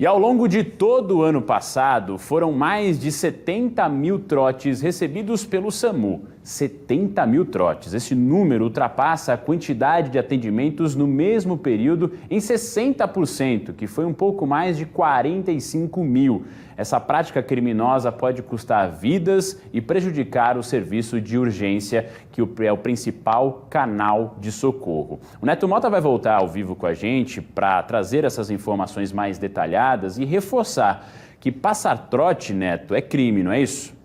E ao longo de todo o ano passado, foram mais de 70 mil trotes recebidos pelo SAMU. 70 mil trotes. Esse número ultrapassa a quantidade de atendimentos no mesmo período em 60%, que foi um pouco mais de 45 mil. Essa prática criminosa pode custar vidas e prejudicar o serviço de urgência, que é o principal canal de socorro. O Neto Mota vai voltar ao vivo com a gente para trazer essas informações mais detalhadas e reforçar que passar trote, Neto, é crime, não é isso?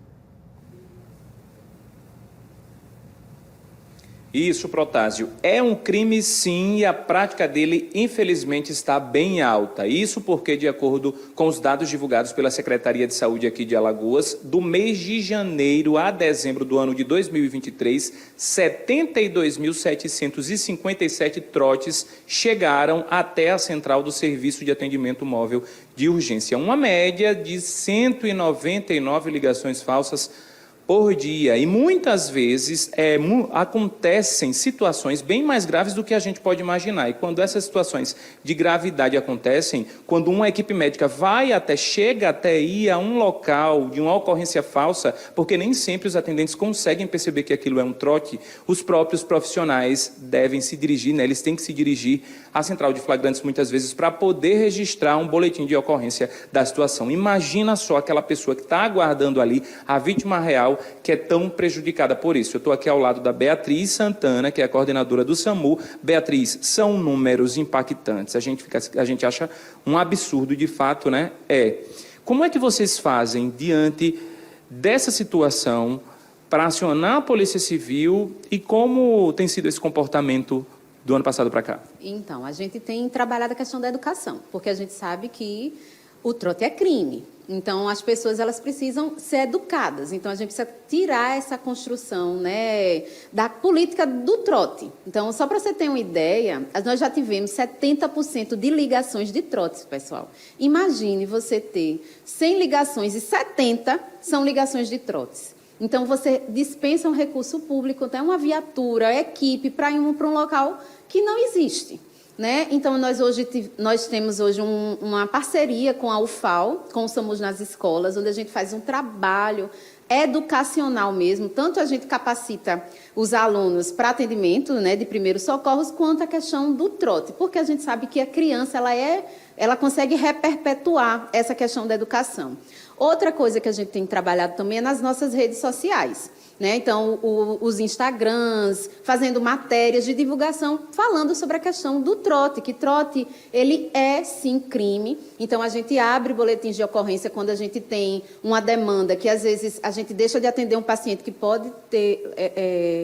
Isso, Protásio, é um crime sim e a prática dele infelizmente está bem alta. Isso porque, de acordo com os dados divulgados pela Secretaria de Saúde aqui de Alagoas, do mês de janeiro a dezembro do ano de 2023, 72.757 trotes chegaram até a central do Serviço de Atendimento Móvel de Urgência. Uma média de 199 ligações falsas por dia, e muitas vezes acontecem situações bem mais graves do que a gente pode imaginar. E quando essas situações de gravidade acontecem, quando uma equipe médica chega até ir a um local de uma ocorrência falsa, porque nem sempre os atendentes conseguem perceber que aquilo é um trote, os próprios profissionais devem se dirigir, eles têm que se dirigir à central de flagrantes muitas vezes para poder registrar um boletim de ocorrência da situação. Imagina só aquela pessoa que está aguardando ali, a vítima real, que é tão prejudicada por isso. Eu estou aqui ao lado da Beatriz Santana, que é a coordenadora do SAMU. Beatriz, são números impactantes. A gente acha um absurdo, de fato, né? Como é que vocês fazem diante dessa situação para acionar a Polícia Civil e como tem sido esse comportamento do ano passado para cá? Então, a gente tem trabalhado a questão da educação, porque a gente sabe que o trote é crime. Então, as pessoas elas precisam ser educadas. Então, a gente precisa tirar essa construção, né, da política do trote. Então, só para você ter uma ideia, nós já tivemos 70% de ligações de trotes, pessoal. Imagine você ter 100 ligações e 70 são ligações de trotes. Então, você dispensa um recurso público, tem uma viatura, equipe, para ir para um local que não existe. Né? Então, nós temos hoje uma parceria com a UFAL, com o SAMU nas escolas, onde a gente faz um trabalho educacional mesmo. Tanto a gente capacita os alunos para atendimento, né, de primeiros socorros, quanto a questão do trote, porque a gente sabe que a criança ela consegue reperpetuar essa questão da educação. Outra coisa que a gente tem trabalhado também é nas nossas redes sociais. Né? Então, os Instagrams, fazendo matérias de divulgação, falando sobre a questão do trote, que trote, ele é, sim, crime. Então, a gente abre boletins de ocorrência quando a gente tem uma demanda, que às vezes a gente deixa de atender um paciente que pode ter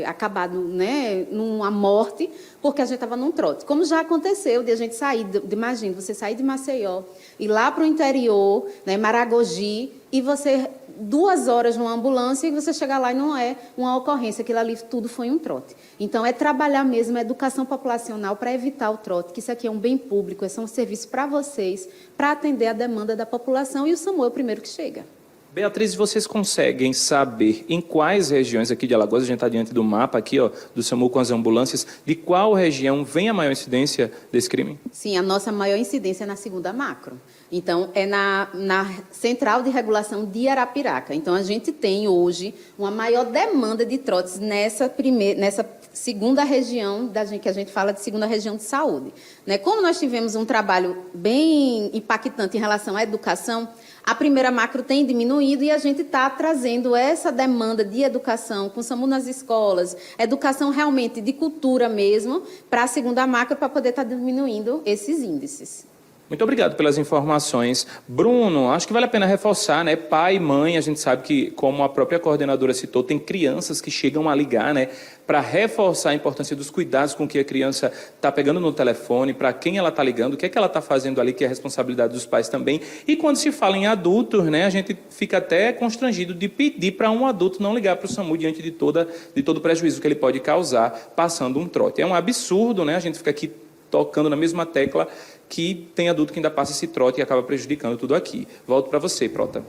acabado, né, numa morte, porque a gente estava num trote. Como já aconteceu de a gente sair, imagina, você sair de Maceió, ir lá para o interior, né, Maragogi, e você 2 horas numa ambulância e você chegar lá e não é uma ocorrência, aquilo ali tudo foi um trote. Então, é trabalhar mesmo a educação populacional para evitar o trote, que isso aqui é um bem público, esse é um serviço para vocês, para atender a demanda da população, e o SAMU é o primeiro que chega. Beatriz, vocês conseguem saber em quais regiões aqui de Alagoas, a gente está diante do mapa aqui, ó, do SAMU com as ambulâncias, de qual região vem a maior incidência desse crime? Sim, a nossa maior incidência é na 2ª macro. Então, é na Central de Regulação de Arapiraca. Então, a gente tem hoje uma maior demanda de trotes nessa 2ª região, que a gente fala de 2ª região de saúde. Né? Como nós tivemos um trabalho bem impactante em relação à educação, a 1ª macro tem diminuído e a gente está trazendo essa demanda de educação com o SAMU nas escolas, educação realmente de cultura mesmo, para a 2ª macro, para poder estar diminuindo esses índices. Muito obrigado pelas informações. Bruno, acho que vale a pena reforçar, né? Pai e mãe, a gente sabe que, como a própria coordenadora citou, tem crianças que chegam a ligar, né? Para reforçar a importância dos cuidados com que a criança está pegando no telefone, para quem ela está ligando, o que é que ela está fazendo ali, que é a responsabilidade dos pais também. E quando se fala em adultos, né? A gente fica até constrangido de pedir para um adulto não ligar para o SAMU diante de todo o prejuízo que ele pode causar passando um trote. É um absurdo, né? A gente fica aqui tocando na mesma tecla que tem adulto que ainda passa esse trote e acaba prejudicando tudo aqui. Volto para você, Prota.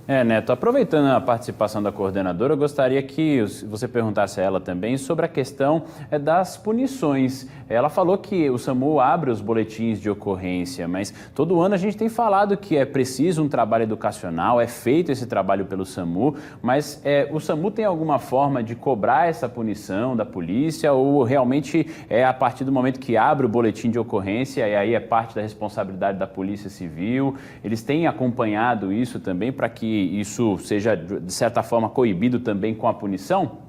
Neto, aproveitando a participação da coordenadora, eu gostaria que você perguntasse a ela também sobre a questão das punições. Ela falou que o SAMU abre os boletins de ocorrência, mas todo ano a gente tem falado que é preciso um trabalho educacional, é feito esse trabalho pelo SAMU, mas o SAMU tem alguma forma de cobrar essa punição da polícia ou realmente é a partir do momento que abre o boletim de ocorrência e aí é parte da responsabilidade da Polícia Civil? Eles têm acompanhado isso também para que isso seja, de certa forma, coibido também com a punição?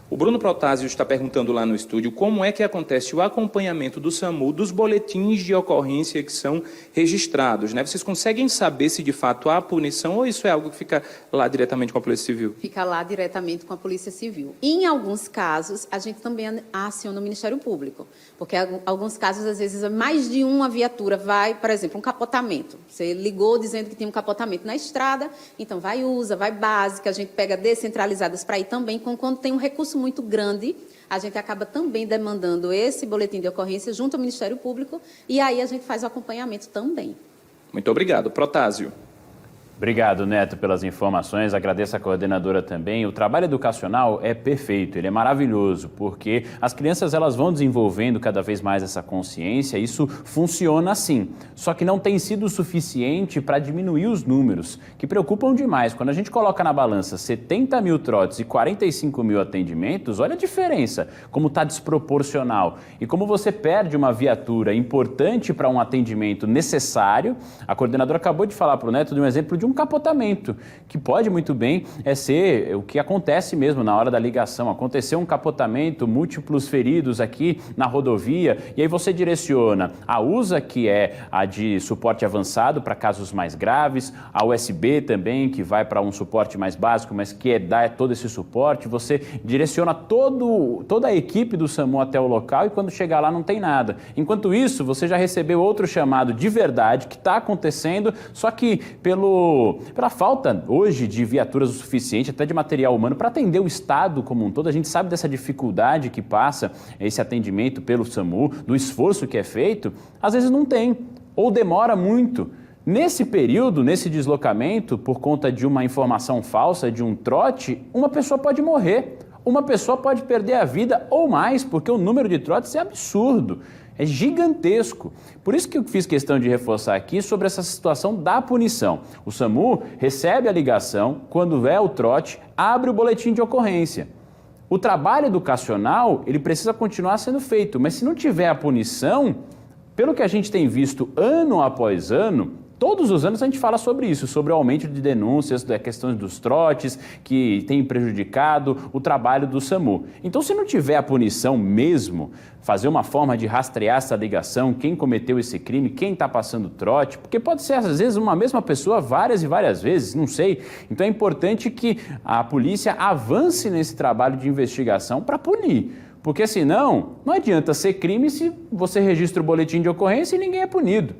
O Bruno Protásio está perguntando lá no estúdio como é que acontece o acompanhamento do SAMU dos boletins de ocorrência que são registrados, né? Vocês conseguem saber se de fato há punição ou isso é algo que fica lá diretamente com a Polícia Civil? Fica lá diretamente com a Polícia Civil. Em alguns casos, a gente também aciona o Ministério Público, porque em alguns casos, às vezes, mais de uma viatura vai, por exemplo, um capotamento. Você ligou dizendo que tinha um capotamento na estrada, então vai USA, vai básica, a gente pega descentralizadas para ir também, quando tem um recurso muito grande, a gente acaba também demandando esse boletim de ocorrência junto ao Ministério Público e aí a gente faz o acompanhamento também. Muito obrigado. Protásio. Obrigado, Neto, pelas informações. Agradeço a coordenadora também. O trabalho educacional é perfeito, ele é maravilhoso, porque as crianças elas vão desenvolvendo cada vez mais essa consciência, isso funciona assim. Só que não tem sido suficiente para diminuir os números, que preocupam demais. Quando a gente coloca na balança 70 mil trotes e 45 mil atendimentos, olha a diferença, como está desproporcional. E como você perde uma viatura importante para um atendimento necessário, a coordenadora acabou de falar para o Neto de um exemplo de um capotamento, que pode muito bem ser o que acontece mesmo na hora da ligação. Aconteceu um capotamento, múltiplos feridos aqui na rodovia, e aí você direciona a USA, que é a de suporte avançado para casos mais graves, a USB também, que vai para um suporte mais básico, mas que dá todo esse suporte. Você direciona toda a equipe do SAMU até o local e quando chegar lá não tem nada. Enquanto isso, você já recebeu outro chamado de verdade que está acontecendo, só que pela falta hoje de viaturas o suficiente, até de material humano, para atender o Estado como um todo. A gente sabe dessa dificuldade que passa esse atendimento pelo SAMU, do esforço que é feito, às vezes não tem, ou demora muito. Nesse período, nesse deslocamento, por conta de uma informação falsa, de um trote, uma pessoa pode morrer, uma pessoa pode perder a vida ou mais, porque o número de trotes é absurdo. É gigantesco. Por isso que eu fiz questão de reforçar aqui sobre essa situação da punição. O SAMU recebe a ligação, quando é o trote, abre o boletim de ocorrência. O trabalho educacional, ele precisa continuar sendo feito, mas se não tiver a punição, pelo que a gente tem visto ano após ano, todos os anos a gente fala sobre isso, sobre o aumento de denúncias, da questão dos trotes, que tem prejudicado o trabalho do SAMU. Então, se não tiver a punição mesmo, fazer uma forma de rastrear essa ligação, quem cometeu esse crime, quem está passando trote, porque pode ser, às vezes, uma mesma pessoa várias e várias vezes, não sei. Então, é importante que a polícia avance nesse trabalho de investigação para punir. Porque, senão, não adianta ser crime se você registra o boletim de ocorrência e ninguém é punido.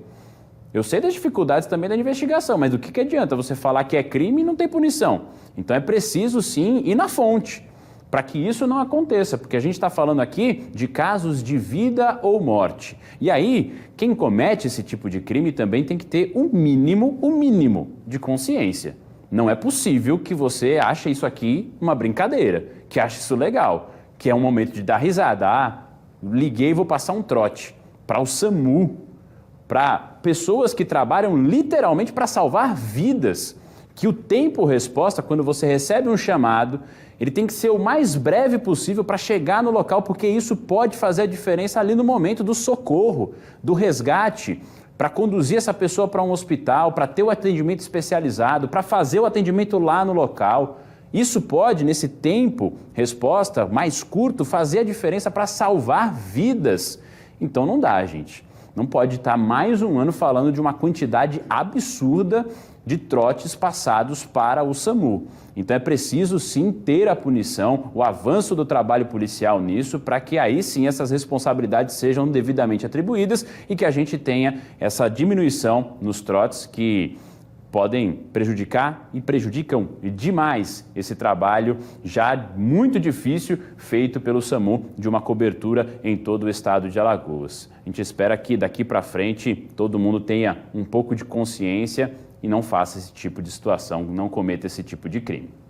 Eu sei das dificuldades também da investigação, mas do que adianta você falar que é crime e não tem punição? Então é preciso sim ir na fonte, para que isso não aconteça, porque a gente está falando aqui de casos de vida ou morte. E aí, quem comete esse tipo de crime também tem que ter o mínimo de consciência. Não é possível que você ache isso aqui uma brincadeira, que ache isso legal, que é um momento de dar risada. Liguei e vou passar um trote para o SAMU, para pessoas que trabalham literalmente para salvar vidas, que o tempo-resposta, quando você recebe um chamado, ele tem que ser o mais breve possível para chegar no local, porque isso pode fazer a diferença ali no momento do socorro, do resgate, para conduzir essa pessoa para um hospital, para ter o atendimento especializado, para fazer o atendimento lá no local. Isso pode, nesse tempo-resposta mais curto, fazer a diferença para salvar vidas. Então não dá, gente. Não pode estar mais um ano falando de uma quantidade absurda de trotes passados para o SAMU. Então é preciso sim ter a punição, o avanço do trabalho policial nisso, para que aí sim essas responsabilidades sejam devidamente atribuídas e que a gente tenha essa diminuição nos trotes que podem prejudicar e prejudicam demais esse trabalho já muito difícil feito pelo SAMU de uma cobertura em todo o estado de Alagoas. A gente espera que daqui para frente todo mundo tenha um pouco de consciência e não faça esse tipo de situação, não cometa esse tipo de crime.